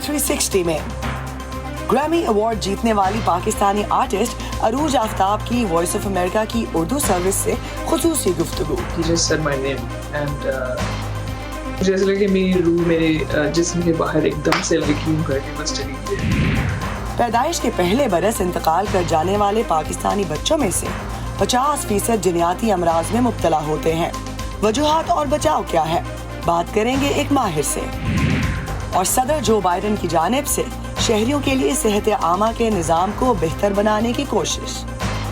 360 में Grammy award जीतने वाली पाकिस्तानी आर्टिस्ट अरूज आफ्ताब की वॉइस ऑफ अमेरिका की उर्दू सर्विस से खुसूसी गुफ्तगू। He just said my name and मुझे ऐसा लगा कि मेरी रूह मेरे जिस्म के बाहर एकदम से यूं करके बस चली गई। पैदाइश के पहले बरस इंतकाल कर जाने वाले पाकिस्तानी बच्चों में से 50% जिन्याती अमराज में मुब्तला होते हैं। वजूहात और बचाव क्या है, बात करेंगे एक माहिर से। और सदर जो बाइडन की जानिब से शहरियों के लिए सेहत आमा के निज़ाम को बेहतर बनाने की कोशिश।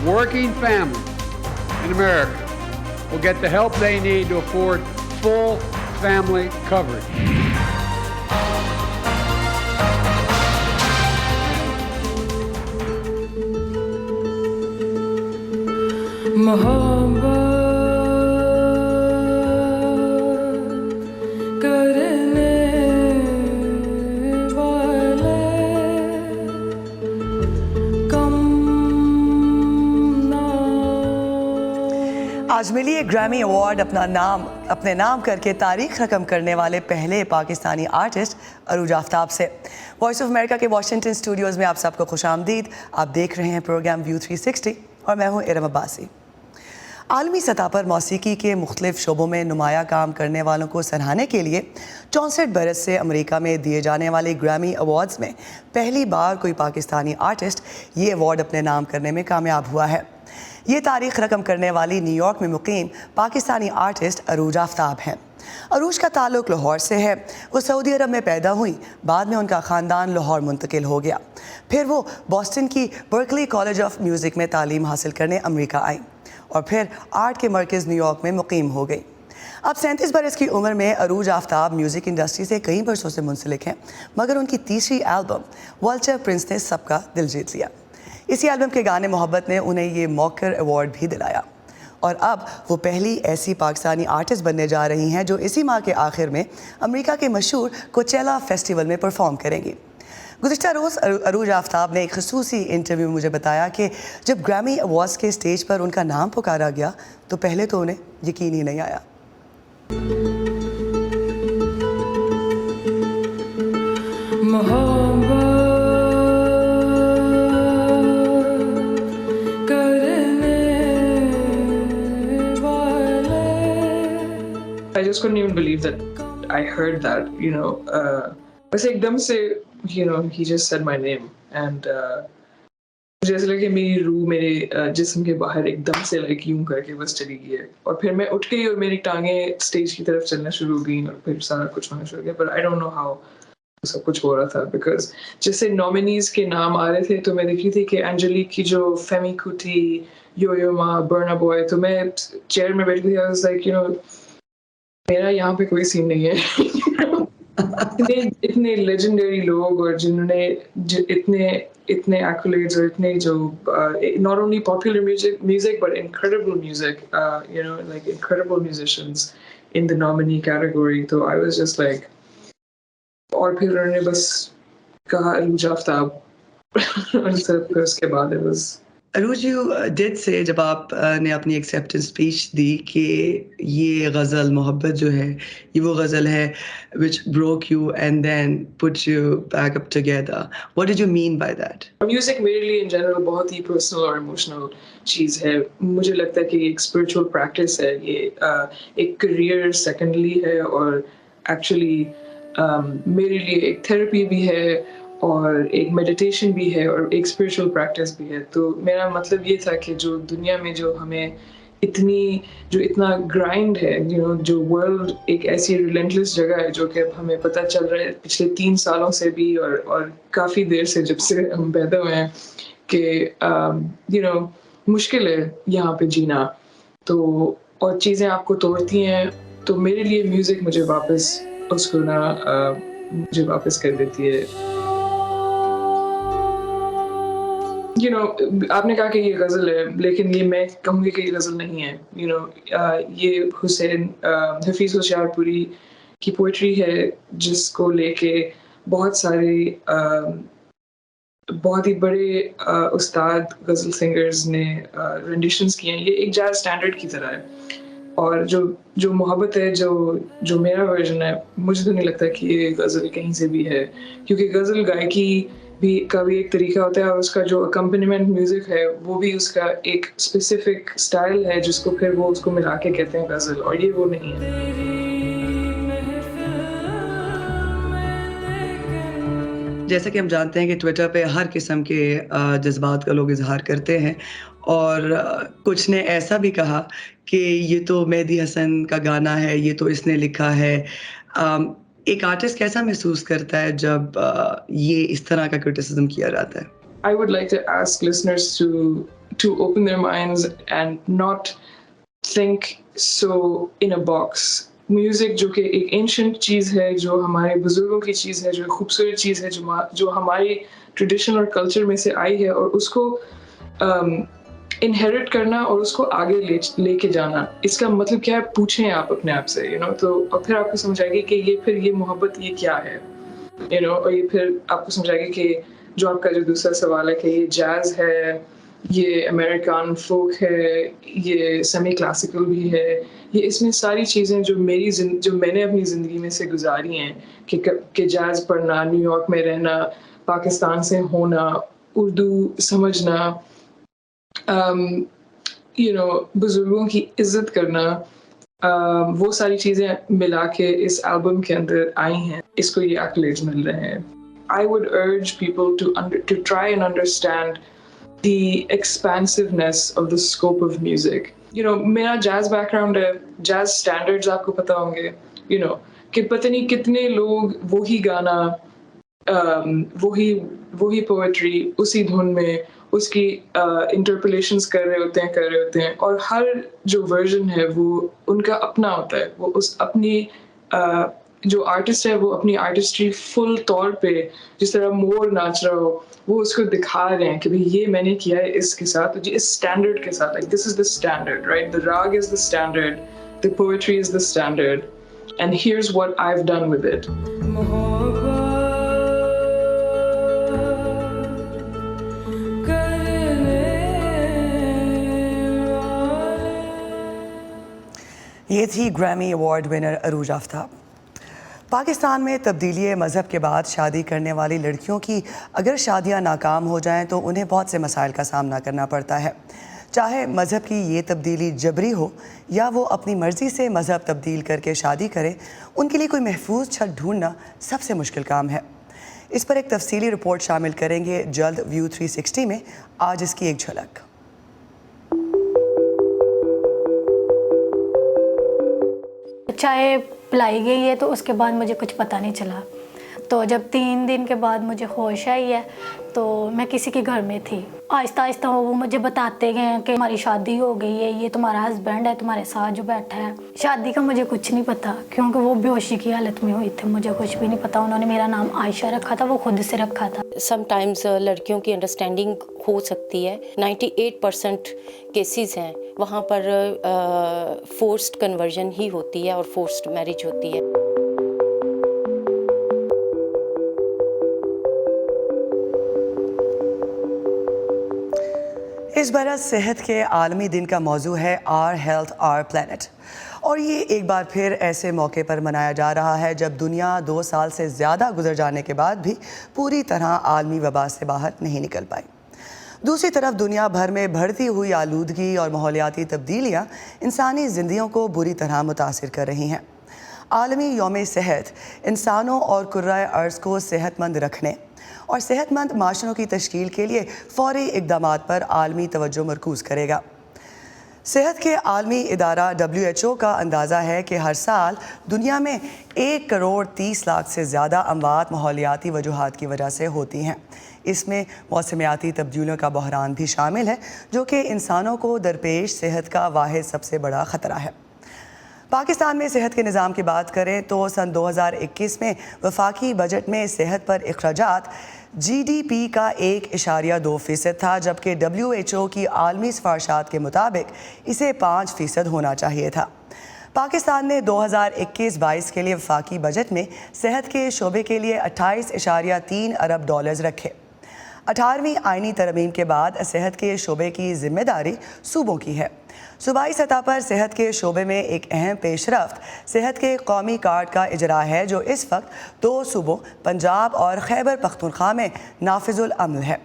Working families in America will get the help they need to afford full family coverage. आज मिलिए ग्रैमी अवार्ड अपने नाम करके तारीख रकम करने वाले पहले पाकिस्तानी आर्टिस्ट अरूज आफ्ताब से। वॉइस ऑफ अमेरिका के वाशिंगटन स्टूडियोज़ में आप सबको खुशामदीद। आप देख रहे हैं प्रोग्राम व्यू 360 और मैं हूं इरम अब्बासी। आलमी सतह पर मौसीकी के मुख्तलिफ शोबों में नुमाया काम करने वालों को सराहने के लिए 64 बरस से अमेरिका में दिए जाने वाले ग्रैमी अवार्ड्स में पहली बार कोई पाकिस्तानी आर्टिस्ट ये अवार्ड अपने नाम करने में कामयाब हुआ है। ये तारीख रकम करने वाली न्यूयॉर्क में मुकीम पाकिस्तानी आर्टिस्ट अरूज आफ्ताब हैं। अरूज का ताल्लुक़ लाहौर से है। वो सऊदी अरब में पैदा हुई, बाद में उनका ख़ानदान लाहौर मुंतकिल हो गया। फिर वो बॉस्टन की बर्कली कॉलेज ऑफ म्यूज़िक में तालीम हासिल करने अमेरिका आई और फिर आर्ट के मरकज़ न्यूयॉर्क में मुकीम हो गई। अब 37 बरस की उम्र में अरूज आफ्ताब म्यूज़िक इंडस्ट्री से कई बरसों से मुंसलिक हैं, मगर उनकी तीसरी एल्बम वल्चर प्रिंस ने सबका दिल जीत लिया। इसी एल्बम के गाने मोहब्बत ने उन्हें ये मौकर अवार्ड भी दिलाया और अब वो पहली ऐसी पाकिस्तानी आर्टिस्ट बनने जा रही हैं जो इसी माह के आखिर में अमेरिका के मशहूर कोचेला फेस्टिवल में परफॉर्म करेंगी। गुज़िश्ता रोज़ अरूज आफ्ताब ने एक ख़ुसूसी इंटरव्यू में मुझे बताया कि जब ग्रैमी अवार्ड्स के स्टेज पर उनका नाम पुकारा गया तो पहले तो उन्हें यकीन ही नहीं आया। I just couldn't even believe that I heard that, you know. बस एकदम से, you know, he just said my name and मुझे ऐसा लगा कि मेरी रूह मेरे जिस्म के बाहर एकदम से यूं करके बस चली गई है। और फिर मैं उठ गई और मेरी टांगें स्टेज की तरफ चलना शुरू हो गई और फिर सारा कुछ होना शुरू हो गया। But I don't know how सब कुछ हो रहा था because जैसे नॉमिनीज के नाम आ रहे थे तो मैं देख रही थी कि एंजेलिक की जो फेमी कुटी, यो मा, बर्ना बॉय, तो मैं चेयर में बैठ गई। I was like, you know, मेरा यहाँ पे कोई सीन नहीं है। इतने लेजेंडरी लोग और जिन्होंने इतने accolades और इतने जो not only popular music but incredible music, you know, like incredible musicians in the nominee category. तो I was just like, और फिर उन्होंने बस कहा अरूज आफ्ताब और फिर उसके बाद it was Arooj, you did से जब आप ने अपनी एक्सेप्टेंस स्पीच दी कि ये गज़ल मोहब्बत जो है ये वो गज़ल है which broke you and then put you back up together. What did you mean by that? Music मेरे लिए इन जनरल बहुत ही पर्सनल और इमोशनल चीज़ है। मुझे लगता है कि एक स्पिरिचुअल प्रैक्टिस है, ये एक करियर सेकेंडली है और एक्चुअली मेरे लिए एक थेरेपी भी है और एक मेडिटेशन भी है और एक स्पिरिचुअल प्रैक्टिस भी है। तो मेरा मतलब ये था कि जो दुनिया में जो हमें इतना ग्राइंड है, you know, जो वर्ल्ड एक ऐसी रिलेंटलेस जगह है जो कि अब हमें पता चल रहा है पिछले 3 सालों से भी और काफ़ी देर से जब से हम पैदा हुए हैं कि you know, मुश्किल है यहाँ पे जीना, तो और चीज़ें आपको तोड़ती हैं। तो मेरे लिए म्यूज़िक मुझे वापस उसको मुझे वापस कर देती है। You know, आपने कहा कि ये गज़ल है, लेकिन ये मैं कहूँगी कि ये गज़ल नहीं है। You know, ये हफीज़ होशियारपुरी की पोइट्री है जिसको लेके बहुत सारे बहुत ही बड़े उस्ताद गज़ल सिंगर्स ने रेंडिशंस किए हैं। ये एक जैज़ स्टैंडर्ड की तरह है اور جو محبت ہے جو میرا ورژن ہے, مجھے تو نہیں لگتا کہ یہ غزل کہیں سے بھی ہے, کیونکہ غزل گائکی کا بھی ایک طریقہ ہوتا ہے, اور اس کا جو اکمپنیمنٹ میوزک ہے وہ بھی اس کا ایک اسپیسیفک اسٹائل ہے جس کو پھر وہ اس کو ملا کے کہتے ہیں غزل, اور یہ وہ نہیں ہے. جیسا کہ ہم جانتے ہیں کہ ٹویٹر پہ ہر قسم کے جذبات کا لوگ اظہار کرتے ہیں, اور کچھ نے ایسا بھی کہا کہ یہ تو مہدی حسن کا گانا ہے, یہ تو اس نے لکھا ہے. ایک آرٹسٹ کیسا محسوس کرتا ہے جب یہ اس طرح کا کرٹیسزم کیا جاتا ہے؟ I would like to ask listeners to open their minds and not think so in a box. Music جو کہ ایک اینشنٹ چیز ہے, جو ہمارے بزرگوں کی چیز ہے, جو خوبصورت چیز ہے, جو ہماری ٹریڈیشن اور کلچر میں سے آئی ہے, اور اس کو انہیریٹ کرنا اور اس کو آگے لے کے جانا, اس کا مطلب کیا ہے پوچھیں آپ اپنے آپ سے, تو اور پھر آپ کو سمجھ آئے گی کہ یہ محبت یہ کیا ہے, اور یہ پھر آپ کو سمجھ آئے گی کہ جو آپ کا جو دوسرا سوال ہے کہ یہ جاز ہے, یہ امریکن فوک ہے, یہ سیمی کلاسیکل بھی ہے, یہ اس میں ساری چیزیں جو میں نے اپنی زندگی میں سے گزاری ہیں, کہ جاز پڑھنا, نیو یارک میں رہنا, پاکستان سے ہونا, اردو سمجھنا, بزرگوں کی عزت کرنا, وہ ساری چیزیں ملا کے اس البم کے اندر آئی ہیں, اس کو یہ ایکلیجز مل رہے ہیں. I would urge people to try and understand the expansiveness of the scope of music. میرا جاز بیک گراؤنڈ ہے, جاز اسٹینڈرڈز آپ کو پتا ہوں گے, کہ پتہ نہیں کتنے لوگ وہی گانا, وہی پوئٹری اسی دھن میں اس کی انٹرپلیشنز کر رہے ہوتے ہیں, اور ہر جو ورژن ہے وہ ان کا اپنا ہوتا ہے, وہ اس اپنی جو آرٹسٹ ہے وہ اپنی آرٹسٹری فل طور پہ, جس طرح مور ناچ رہا ہو, وہ اس کو دکھا رہے ہیں کہ بھئی یہ میں نے کیا ہے اس کے ساتھ, اس اسٹینڈرڈ کے ساتھ, like this is the standard, right? The rag is the standard, the poetry is the standard, and here's what I've done with it. یہ تھی گریمی ایوارڈ ونر عروج آفتاب. پاکستان میں تبدیلی مذہب کے بعد شادی کرنے والی لڑکیوں کی اگر شادیاں ناکام ہو جائیں تو انہیں بہت سے مسائل کا سامنا کرنا پڑتا ہے, چاہے مذہب کی یہ تبدیلی جبری ہو یا وہ اپنی مرضی سے مذہب تبدیل کر کے شادی کریں, ان کے لیے کوئی محفوظ چھت ڈھونڈنا سب سے مشکل کام ہے. اس پر ایک تفصیلی رپورٹ شامل کریں گے جلد ویو 360 میں, آج اس کی ایک جھلک. چائے پلائی گئی ہے تو اس کے بعد مجھے کچھ پتہ نہیں چلا, تو جب 3 دن کے بعد مجھے ہوش آئی ہے تو میں کسی کے گھر میں تھی. آہستہ آہستہ وہ مجھے بتاتے گئے کہ ہماری شادی ہو گئی ہے, یہ تمہارا ہسبینڈ ہے تمہارے ساتھ جو بیٹھا ہے. شادی کا مجھے کچھ نہیں پتا کیونکہ وہ بے ہوشی کی حالت میں ہوئی تھی, مجھے کچھ بھی نہیں پتا. انہوں نے میرا نام عائشہ رکھا تھا, وہ خود سے رکھا تھا. سم ٹائمز لڑکیوں کی انڈرسٹینڈنگ ہو سکتی ہے, 98% کیسز ہیں وہاں پر فورسڈ کنورژن ہی ہوتی ہے اور فورسڈ میرج ہوتی ہے. اس برس صحت کے عالمی دن کا موضوع ہے آر ہیلتھ آر پلانٹ, اور یہ ایک بار پھر ایسے موقع پر منایا جا رہا ہے جب دنیا 2 سال سے زیادہ گزر جانے کے بعد بھی پوری طرح عالمی وبا سے باہر نہیں نکل پائی. دوسری طرف دنیا بھر میں بڑھتی ہوئی آلودگی اور ماحولیاتی تبدیلیاں انسانی زندگیوں کو بری طرح متاثر کر رہی ہیں. عالمی یوم صحت انسانوں اور کرۂ ارض کو صحت مند رکھنے اور صحت مند معاشروں کی تشکیل کے لیے فوری اقدامات پر عالمی توجہ مرکوز کرے گا. صحت کے عالمی ادارہ WHO کا اندازہ ہے کہ ہر سال دنیا میں 1 کروڑ 30 لاکھ سے زیادہ اموات ماحولیاتی وجوہات کی وجہ سے ہوتی ہیں. اس میں موسمیاتی تبدیلیوں کا بحران بھی شامل ہے جو کہ انسانوں کو درپیش صحت کا واحد سب سے بڑا خطرہ ہے. پاکستان میں صحت کے نظام کی بات کریں تو سن 2021 میں وفاقی بجٹ میں صحت پر اخراجات GDP کا 1.2% تھا, جبکہ WHO کی عالمی سفارشات کے مطابق اسے 5% ہونا چاہیے تھا. پاکستان نے 2021-22 کے لیے وفاقی بجٹ میں صحت کے شعبے کے لیے $28.3 ارب رکھے. 18ویں آئینی ترمیم کے بعد صحت کے شعبے کی ذمہ داری صوبوں کی ہے۔ صوبائی سطح پر صحت کے شعبے میں ایک اہم پیش رفت صحت کے قومی کارڈ کا اجرا ہے، جو اس وقت 2 صوبوں پنجاب اور خیبر پختونخوا میں نافذ العمل ہے،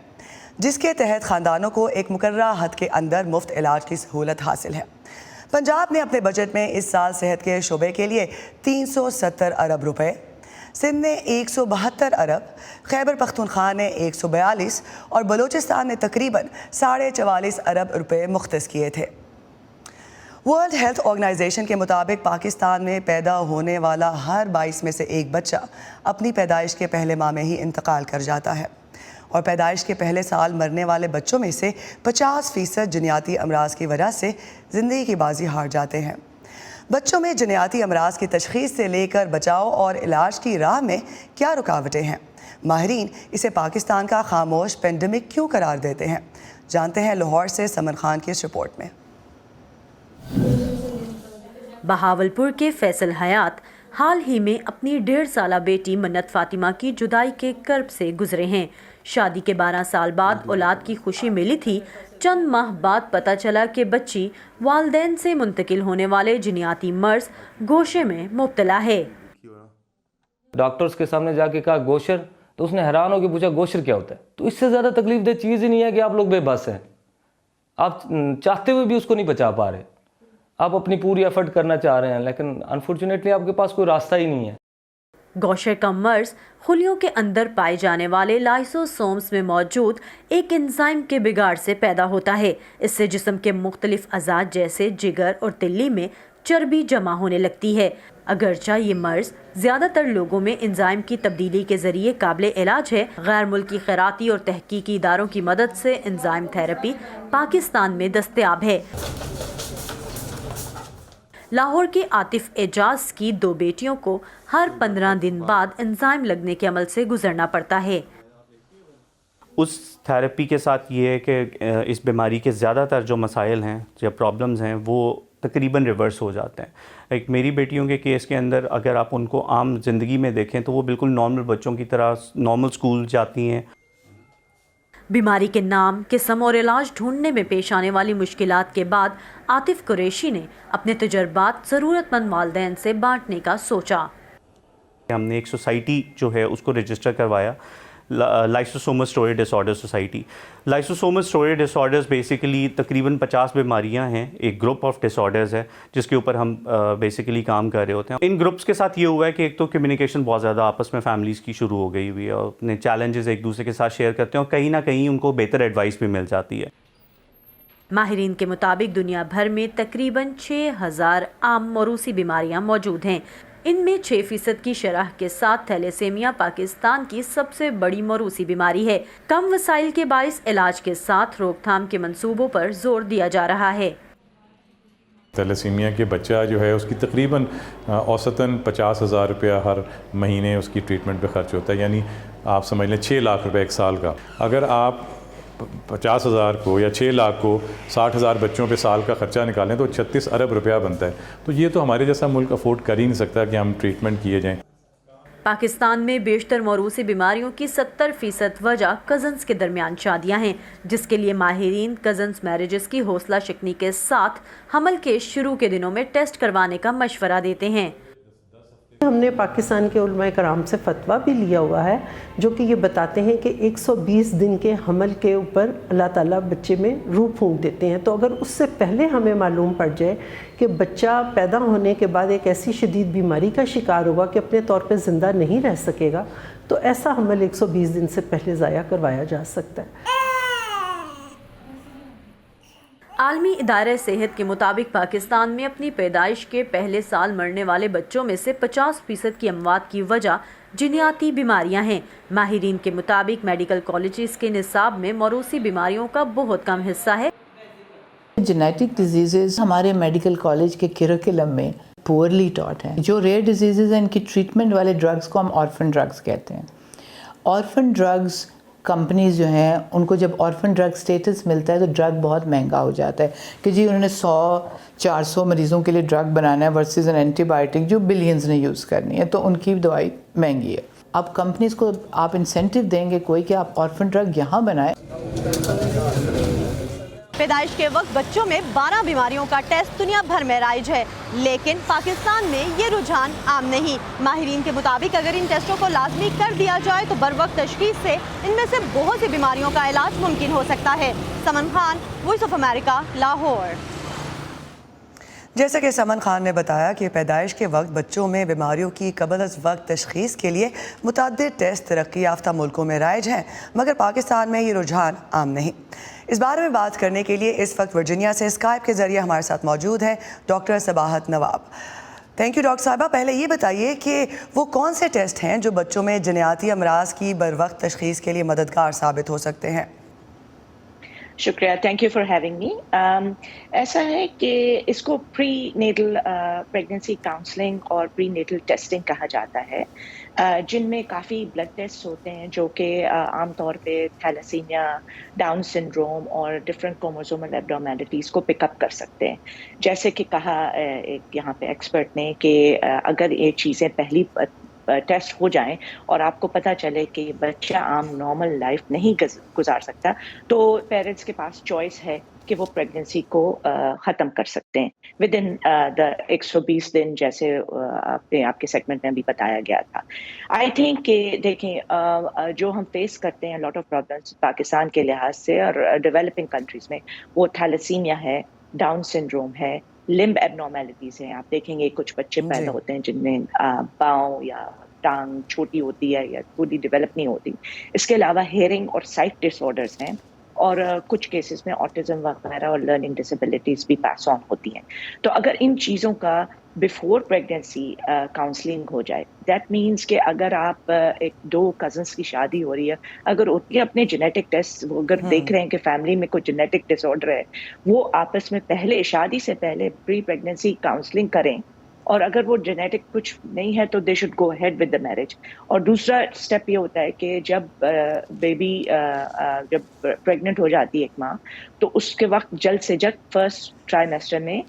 جس کے تحت خاندانوں کو ایک مقررہ حد کے اندر مفت علاج کی سہولت حاصل ہے۔ پنجاب نے اپنے بجٹ میں اس سال صحت کے شعبے کے لیے 370 ارب روپے، سندھ نے 172 ارب، خیبر پختونخوا نے 142 اور بلوچستان نے تقریباً 44.5 ارب روپے مختص کیے تھے۔ ورلڈ ہیلتھ آرگنائزیشن کے مطابق پاکستان میں پیدا ہونے والا ہر 22 میں سے ایک بچہ اپنی پیدائش کے پہلے ماہ میں ہی انتقال کر جاتا ہے، اور پیدائش کے پہلے سال مرنے والے بچوں میں سے 50% جنیاتی امراض کی وجہ سے زندگی کی بازی ہار جاتے ہیں۔ بچوں میں جنیاتی امراض کی تشخیص سے لے کر بچاؤ اور علاج کی راہ میں کیا رکاوٹیں ہیں؟ ماہرین اسے پاکستان کا خاموش پینڈیمک کیوں قرار دیتے ہیں؟ جانتے ہیں لاہور سے سمن خان کی اس رپورٹ میں۔ بہاولپور کے فیصل حیات حال ہی میں اپنی 1.5 سالہ بیٹی منت فاطمہ کی جدائی کے کرب سے گزرے ہیں۔ شادی کے 12 سال بعد اولاد کی خوشی ملی تھی، چند ماہ بعد پتہ چلا کہ بچی والدین سے منتقل ہونے والے جنیاتی مرض گوشے میں مبتلا ہے۔ ڈاکٹرز کے سامنے جا کے کہا گوشر، تو اس نے حیران ہو کے پوچھا گوشر کیا ہوتا ہے؟ تو اس سے زیادہ تکلیف دہ چیز ہی نہیں ہے کہ آپ لوگ بے بس ہیں، آپ چاہتے ہوئے بھی اس کو نہیں بچا پا رہے، آپ اپنی پوری ایفرٹ کرنا چاہ رہے ہیں لیکن انفارچونیٹلی آپ کے پاس کوئی راستہ ہی نہیں ہے۔ گوشر کا مرض خلیوں کے اندر پائے جانے والے لائسوسومز میں موجود ایک انزائم کے بگاڑ سے پیدا ہوتا ہے۔ اس سے جسم کے مختلف اعضاء جیسے جگر اور تلی میں چربی جمع ہونے لگتی ہے۔ اگرچہ یہ مرض زیادہ تر لوگوں میں انزائم کی تبدیلی کے ذریعے قابل علاج ہے، غیر ملکی خیراتی اور تحقیقی اداروں کی مدد سے انزائم تھراپی پاکستان میں دستیاب ہے۔ لاہور کے عاطف اعجاز کی 2 بیٹیوں کو ہر 15 دن بعد انزائم لگنے کے عمل سے گزرنا پڑتا ہے۔ اس تھراپی کے ساتھ یہ ہے کہ اس بیماری کے زیادہ تر جو مسائل ہیں یا پرابلمز ہیں وہ تقریباً ریورس ہو جاتے ہیں۔ ایک میری بیٹیوں کے کیس کے اندر اگر آپ ان کو عام زندگی میں دیکھیں تو وہ بالکل نارمل بچوں کی طرح نارمل اسکول جاتی ہیں۔ بیماری کے نام، قسم اور علاج ڈھونڈنے میں پیش آنے والی مشکلات کے بعد عاطف قریشی نے اپنے تجربات ضرورت مند والدین سے بانٹنے کا سوچا۔ ہم نے ایک سوسائٹی جو ہے اس کو رجسٹر کروایا، لائسوسومل اسٹوریج ڈس آرڈر سوسائٹی۔ لائسوسومل اسٹوریج ڈس آرڈرز بیسیکلی تقریباً 50 بیماریاں ہیں، ایک گروپ آف ڈس آرڈرز ہے جس کے اوپر ہم بیسیکلی کام کر رہے ہوتے ہیں۔ ان گروپس کے ساتھ یہ ہوا ہے کہ ایک تو کمیونیکیشن بہت زیادہ آپس میں فیملیز کی شروع ہو گئی ہوئی ہے، اور اپنے چیلنجز ایک دوسرے کے ساتھ شیئر کرتے ہیں، اور کہیں نہ کہیں ان کو بہتر ایڈوائس بھی مل جاتی ہے۔ ماہرین کے مطابق دنیا بھر میں تقریباً 6000 عام موروثی بیماریاں موجود ہیں۔ ان میں 6% کی شرح کے ساتھ تھیلیسیمیا پاکستان کی سب سے بڑی موروثی بیماری ہے۔ کم وسائل کے باعث علاج کے ساتھ روک تھام کے منصوبوں پر زور دیا جا رہا ہے۔ تھیلیسیمیا کے بچہ جو ہے اس کی تقریباً اوسطاً 50,000 روپیہ ہر مہینے اس کی ٹریٹمنٹ پہ خرچ ہوتا ہے، یعنی آپ سمجھ لیں 6 لاکھ روپے ایک سال کا۔ اگر آپ 50,000 کو یا 6 لاکھ کو 60,000 بچوں پہ سال کا خرچہ نکالیں تو 36 ارب روپیہ بنتا ہے۔ تو یہ تو ہمارے جیسا ملک افورڈ کر ہی نہیں سکتا کہ ہم ٹریٹمنٹ کیے جائیں۔ پاکستان میں بیشتر موروثی بیماریوں کی 70% وجہ کزنز کے درمیان شادیاں ہیں، جس کے لیے ماہرین کزنز میرجز کی حوصلہ شکنی کے ساتھ حمل کے شروع کے دنوں میں ٹیسٹ کروانے کا مشورہ دیتے ہیں۔ ہم نے پاکستان کے علماء کرام سے فتویٰ بھی لیا ہوا ہے جو کہ یہ بتاتے ہیں کہ 120 دن کے حمل کے اوپر اللہ تعالیٰ بچے میں روح پھونک دیتے ہیں۔ تو اگر اس سے پہلے ہمیں معلوم پڑ جائے کہ بچہ پیدا ہونے کے بعد ایک ایسی شدید بیماری کا شکار ہوگا کہ اپنے طور پہ زندہ نہیں رہ سکے گا، تو ایسا حمل 120 دن سے پہلے ضائع کروایا جا سکتا ہے۔ عالمی ادارہ صحت کے مطابق پاکستان میں اپنی پیدائش کے پہلے سال مرنے والے بچوں میں سے 50% کی اموات کی وجہ جنیاتی بیماریاں ہیں۔ ماہرین کے مطابق میڈیکل کالجز کے نصاب میں موروثی بیماریوں کا بہت کم حصہ ہے۔ جینیٹک ڈیزیزز ہمارے میڈیکل کالج کے کریکولم میں پورلی ٹاٹ ہیں۔ جو ریئر ڈیزیزز ہیں ان کی ٹریٹمنٹ والے ڈرگز کو ہم آرفن ڈرگز کہتے ہیں۔ آرفن ڈرگز کمپنیز جو ہیں ان کو جب آرفن ڈرگ سٹیٹس ملتا ہے تو ڈرگ بہت مہنگا ہو جاتا ہے کہ جی انہوں نے 100-400 مریضوں کے لیے ڈرگ بنانا ہے ورسز این اینٹی بائیوٹک جو بلینز نے یوز کرنی ہے، تو ان کی دوائی مہنگی ہے۔ अब कंपनीज को आप इंसेंटिव देंगे कोई कि आप ऑर्फन ड्रग यहाँ बनाएं। पैदाइश के वक्त बच्चों में 12 बीमारियों का टेस्ट दुनिया भर में राइज है, लेकिन पाकिस्तान में ये रुझान आम नहीं। माहिरीन के मुताबिक अगर इन टेस्टों को लाजमी कर दिया जाए तो बर वक्त तशखीस से इनमें से बहुत सी बीमारियों का इलाज मुमकिन हो सकता है। Saman Khan, voice of America, Lahore. जैसा कि समन खान ने बताया कि पैदाइश के वक्त बच्चों में बीमारियों की कबल अज़ वक्त तशख़ीस के लिए मुतअद्दिद टेस्ट तरक्की याफ्ता मुल्कों में राइज हैं, मगर पाकिस्तान में ये रुझान आम नहीं। इस बारे में बात करने के लिए इस वक्त वर्जीनिया से स्काइप के ज़रिए हमारे साथ मौजूद हैं doctor Sabahat Nawab. Thank you doctor साहिबा। पहले ये बताइए कि वो कौन से टेस्ट हैं जो बच्चों में जनियाती अमराज की बर वक्त तशख़ीस के लिए मददगार साबित हो सकते हैं? शुक्रिया, thank you for having me. ऐसा है कि इसको प्री नेटल प्रेगनेंसी काउंसलिंग और प्री नेटल टेस्टिंग कहा जाता है, जिनमें काफ़ी ब्लड टेस्ट होते हैं जो कि आमतौर पे थैलेसीमिया, डाउन सिंड्रोम और डिफरेंट क्रोमोसोमल एब्नॉर्मैलिटीज़ को पिकअप कर सकते हैं। जैसे कि कहा एक यहाँ पे एक्सपर्ट ने कि अगर ये चीज़ें पहली टेस्ट हो जाएं और आपको पता चले कि बच्चा आम नॉर्मल लाइफ नहीं गुजार सकता, तो पेरेंट्स के पास चॉइस है कि वो प्रेगनेंसी को ख़त्म कर सकते हैं विद इन द 120 दिन, जैसे आपके सेगमेंट में भी बताया गया था। आई थिंक कि देखें, जो हम फेस करते हैं लॉट ऑफ प्रॉब्लम्स पाकिस्तान के लिहाज से और डेवलपिंग कंट्रीज़ में, वो थैलेसीमिया है, डाउन सिंड्रोम है, लिम्ब एबनॉर्मैलिटीज़ हैं। आप देखेंगे कुछ बच्चे पैदा होते हैं जिनमें पाँव या टांग छोटी होती है या पूरी डेवलप नहीं होती। इसके अलावा हेयरिंग और साइट डिसऑर्डर्स हैं और कुछ केसेस में ऑटिज्म वगैरह और लर्निंग डिसेबिलिटीज़ भी पास ऑन होती हैं। तो अगर इन चीज़ों का बिफोर प्रेगनेंसी काउंसलिंग हो जाए, दैट मीन्स कि अगर आप एक दो कजन्स की शादी हो रही है, अगर उनके अपने जेनेटिक टेस्ट अगर देख रहे हैं कि फैमिली में कोई जेनेटिक डिसऑर्डर है, वो आपस में पहले शादी से पहले प्री प्रेगनेंसी काउंसलिंग करें, और अगर वो जेनेटिक कुछ नहीं है तो they should go ahead with the marriage. और दूसरा स्टेप ये होता है कि जब बेबी जब प्रेग्नेंट हो जाती है एक माँ, तो उसके वक्त जल्द से जल्द फर्स्ट ट्राइमेस्टर में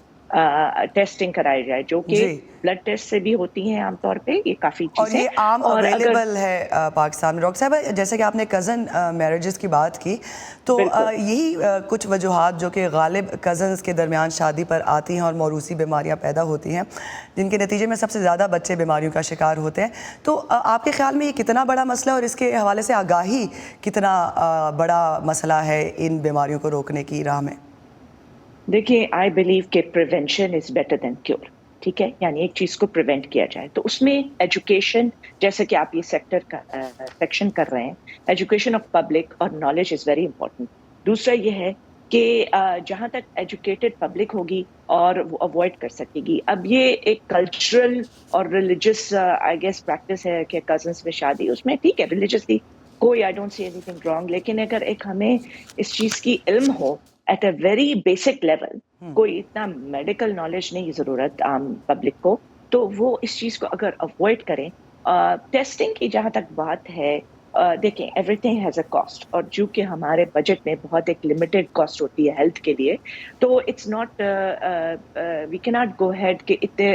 टेस्टिंग कराई जाए, जो कि ब्लड टेस्ट से भी होती हैं आमतौर पे। ये काफ़ी और ये आम अवेलेबल है पाकिस्तान में। डॉक्टर साहब, जैसे कि आपने कज़न मैरिजेस की बात की, तो यही कुछ वजूहात जो कि गालिब कज़न्स के दरमियान शादी पर आती हैं और मौरूसी बीमारियां पैदा होती हैं, जिनके नतीजे में सबसे ज़्यादा बच्चे बीमारियों का शिकार होते हैं। तो आपके ख्याल में ये कितना बड़ा मसला है और इसके हवाले से आगाही कितना बड़ा मसला है इन बीमारियों को रोकने की राह में? देखिए, आई बिलीव कि prevention is better than cure. ठीक है, यानी एक चीज़ को प्रिवेंट किया जाए तो उसमें एजुकेशन, जैसे कि आप ये सेक्शन कर रहे हैं, एजुकेशन ऑफ पब्लिक और नॉलेज इज़ वेरी इंपॉर्टेंट। दूसरा ये है कि जहाँ तक एजुकेटेड पब्लिक होगी और वो अवॉइड कर सकेगी। अब ये एक कल्चरल और रिलीजियस आई गेस प्रैक्टिस है कि कजन्स में शादी, उसमें ठीक है रिलीजियसली कोई I don't see anything wrong, लेकिन अगर एक हमें इस चीज़ की इल्म हो at a very basic level, कोई इतना मेडिकल नॉलेज नहीं ज़रूरत आम पब्लिक को, तो वो इस चीज़ को अगर अवॉइड करें। टेस्टिंग की जहाँ तक बात है, देखें एवरीथिंग हैज़ अ कॉस्ट, और जो कि हमारे बजट में बहुत एक लिमिटेड कॉस्ट होती है हेल्थ के लिए, तो it's not we can not go ahead कि इतने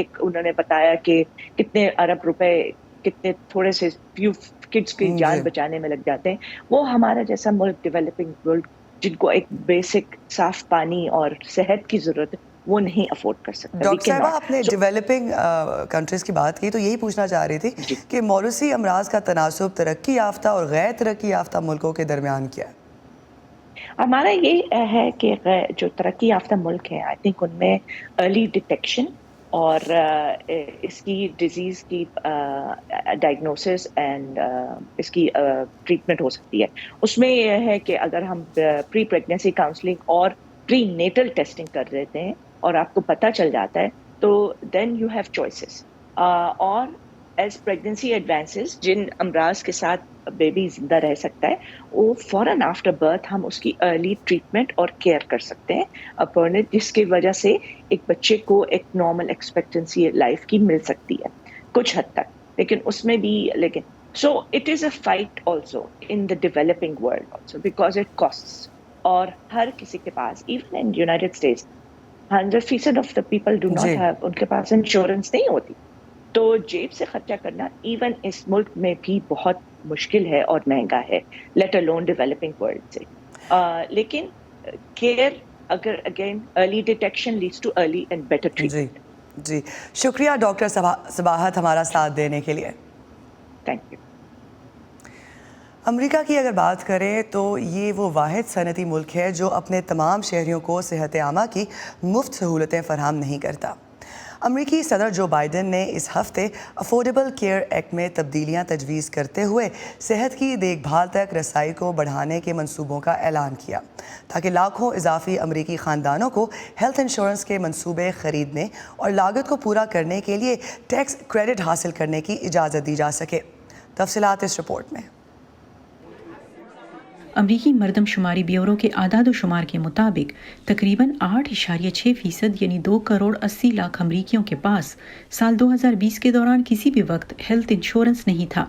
एक उन्होंने बताया कि कितने अरब रुपए कितने थोड़े से फ्यू किड्स की जान बचाने में लग जाते हैं। वो हमारा जैसा मुल्क, डेवलपिंग मुल्क, जिनको एक बेसिक साफ पानी और सेहत की जरूरत है, वो नहीं अफोर्ड कर सकता। डॉक्टर साहब, आपने डेवलपिंग कंट्रीज़ की बात की, तो यही पूछना चाह रही थी कि मौरूसी अमराज का तनासुब तरक्की याफ्ता और गैर तरक्की याफ्ता मुल्कों के दरमियान क्या है? हमारा ये है कि जो तरक्की याफ्ता मुल्क है, आई थिंक उनमें अर्ली डिटेक्शन और इसकी डिजीज़ की डायग्नोसिस एंड इसकी ट्रीटमेंट हो सकती है। उसमें यह है कि अगर हम प्री प्रेगनेंसी काउंसलिंग और प्री नेटल टेस्टिंग कर देते हैं और आपको पता चल जाता है, तो देन यू हैव चॉइसेस। और एज प्रेगनेंसी एडवांसेस, जिन अमराज के साथ बेबी जिंदा रह सकता है, वो फ़ौरन आफ्टर बर्थ हम उसकी अर्ली ट्रीटमेंट और केयर कर सकते हैं अपॉर्नेट, जिसकी वजह से एक बच्चे को एक नॉर्मल एक्सपेक्टेंसी लाइफ की मिल सकती है कुछ हद तक। लेकिन उसमें भी so it is a fight also in the developing world also, because it costs. और हर किसी के पास, even in United States, 100% of the people do not have, उनके पास इंश्योरेंस नहीं होती। تو जेब से खर्चा करना इवन इस मुल्क में भी बहुत मुश्किल है और महंगा है, लेट अलोन डेवलपिंग वर्ल्ड से. लेकिन केयर अगर again early detection leads to early and better treatment. जी शुक्रिया डॉक्टर सबाहत हमारा साथ देने के लिए. Thank you. अमेरिका की अगर बात करें तो ये वो वाहिद सनती मुल्क है जो अपने तमाम शहरियों को सेहत आमा की मुफ्त सहूलतें फराहम नहीं करता. अमरीकी सदर जो बाइडन ने इस हफ्ते अफोर्डेबल केयर एक्ट में तब्दीलियां तजवीज़ करते हुए सेहत की देखभाल तक रसाई को बढ़ाने के मंसूबों का ऐलान किया ताकि लाखों इजाफी अमरीकी ख़ानदानों को हेल्थ इंश्योरेंस के मंसूबे ख़रीदने और लागत को पूरा करने के लिए टैक्स क्रेडिट हासिल करने की इजाज़त दी जा सके. तफसीलात इस रिपोर्ट में. अमरीकी मरदमशुमारी ब्यूरो के आदाद शुमार के मुताबिक तकरीबन 8.6% यानी 2 करोड़ 80 लाख अमरीकियों के पास साल 2020 के दौरान किसी भी वक्त हेल्थ इंश्योरेंस नहीं था.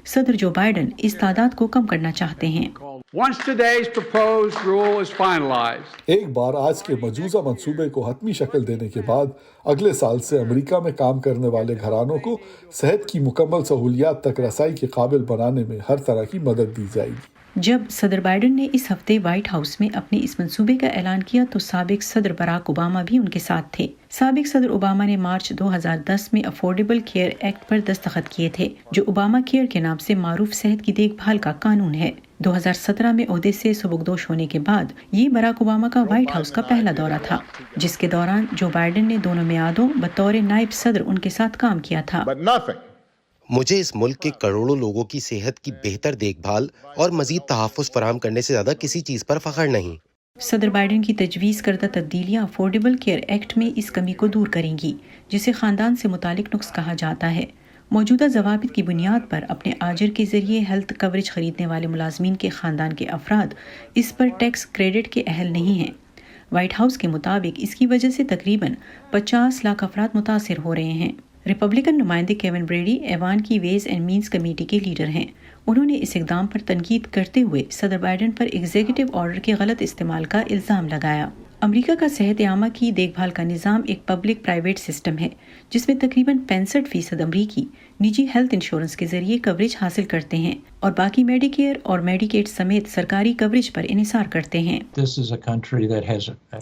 सदर जो बाइडन इस तादाद को कम करना चाहते हैं. Once today's proposed rule is finalized, एक बार आज के मौजूदा मंसूबे को हतमी शक्ल देने के बाद अगले साल से अमेरिका में काम करने वाले घरानों को सेहत की मुकम्मल सहूलियात तक रसाई के काबिल बनाने में हर तरह की मदद दी जाएगी. जब सदर बाइडन ने इस हफ्ते व्हाइट हाउस में अपने इस मंसूबे का ऐलान किया तो साबिक सदर बराक ओबामा भी उनके साथ थे. साबिक सदर ओबामा ने मार्च 2010 में अफोर्डेबल केयर एक्ट पर दस्तखत किए थे जो ओबामा केयर के नाम से मारूफ सेहत की देखभाल का कानून है. 2017 में ओहदे से सुबुकदोश होने के बाद ये बराक ओबामा का व्हाइट हाउस का पहला दौरा था जिसके दौरान जो बाइडन ने दोनों मियादों बतौर नायब सदर उनके साथ काम किया था. मुझे इस मुल्क के करोड़ों लोगों की सेहत की बेहतर देखभाल और मजीद तहफ़्फ़ुज़ फराहम करने से ज़्यादा किसी चीज़ पर फ़ख्र नहीं. सदर बाइडन की तजवीज़ करदा तब्दीलियाँ अफोर्डेबल केयर एक्ट में इस कमी को दूर करेंगी जिसे ख़ानदान से मुतालिक नुक्स कहा जाता है. मौजूदा ज़वाबित की बुनियाद पर अपने आजर के ज़रिए हेल्थ कवरेज ख़रीदने वाले मुलाजमीन के ख़ानदान के अफराद इस पर टैक्स क्रेडिट के अहल नहीं हैं. व्हाइट हाउस के मुताबिक इसकी वजह से तकरीबन 50 लाख अफराद मुतासिर हो रहे हैं. रिपब्लिकन नुमाइंदे केविन ब्रेडी ऐवान की वेज एंड मीन्स कमेटी के लीडर हैं. उन्होंने इस इक़दाम पर तनकीद करते हुए सदर बाइडन पर एग्जीक्यूटिव ऑर्डर के गलत इस्तेमाल का इल्ज़ाम लगाया. अमेरिका का सेहत आमा की देखभाल का निज़ाम एक पब्लिक प्राइवेट सिस्टम है जिसमें तकरीबन 65% अमरीकी निजी हेल्थ इंश्योरेंस के जरिए कवरेज हासिल करते हैं और बाकी मेडिकेयर और मेडिकेड समेत सरकारी कवरेज पर इन्हिसार करते हैं.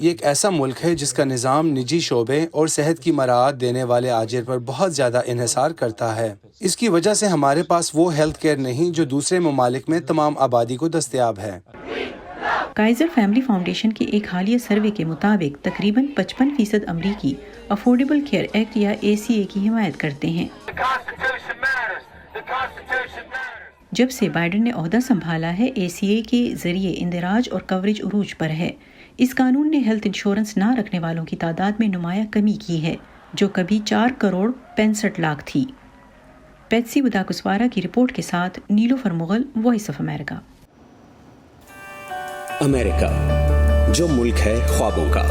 ये एक ऐसा मुल्क है जिसका निज़ाम निजी शोबे और सेहत की मराहत देने वाले आजिर पर बहुत ज़्यादा इन्हिसार करता है. इसकी वजह से हमारे पास वो हेल्थ केयर नहीं जो दूसरे ममालिक में तमाम आबादी को दस्तयाब है. काइजर फैमिली फाउंडेशन के एक हालिया सर्वे के मुताबिक तकरीबन 55% अमरीकी अफोर्डेबल केयर एक्ट या ACA की हिमायत करते हैं. जब से बाइडन ने ओहदा संभाला है ACA के जरिए इंदिराज और कवरेज उरूज पर है. इस कानून ने हेल्थ इंश्योरेंस ना रखने वालों की तादाद में नुमाया कमी की है जो कभी 4 करोड़ 65 लाख थी. पेट्सी बुदाकुसवारा की रिपोर्ट के साथ Nilofar Mughal, Voice of America. America जो मुल्क है ख्वाबों का,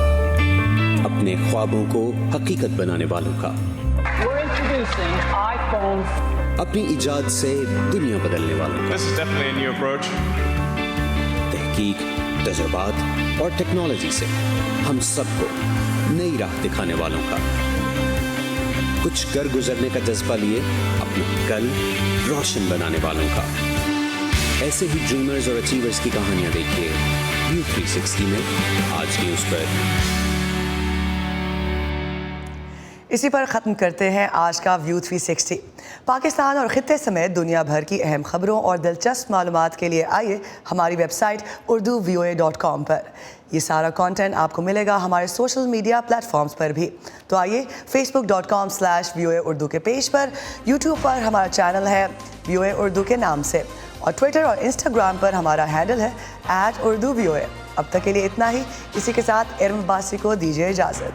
अपने ख्वाबों को हकीकत बनाने वालों का, अपनी इजाद से दुनिया बदलने वालों का, तहकीक, तजुर्बात और टेक्नोलॉजी से हम सबको नई राह दिखाने वालों का, कुछ कर गुजरने का जज्बा लिए अपना कल रोशन बनाने वालों का. ऐसे ही ड्रीमर्स और अचीवर्स की कहानियां देखिए व्यू 360 में आज न्यूज़ पर. इसी पर ख़त्म करते हैं आज का व्यू 360. पाकिस्तान और ख़ित्ते समेत दुनिया भर की अहम खबरों और दिलचस्प मालूमात के लिए आइए हमारी वेबसाइट urduvoa.com पर. ये सारा कंटेंट आपको मिलेगा हमारे सोशल मीडिया प्लेटफॉर्म्स पर भी. तो आइए facebook.com/VOA उर्दू के पेज पर, यूट्यूब पर हमारा चैनल है VOA उर्दू के नाम से और ट्विटर और इंस्टाग्राम पर हमारा हैंडल है @urduvoa. अब तक के लिए इतना ही. इसी के साथ इरम अब्बासी को दीजिए इजाज़त.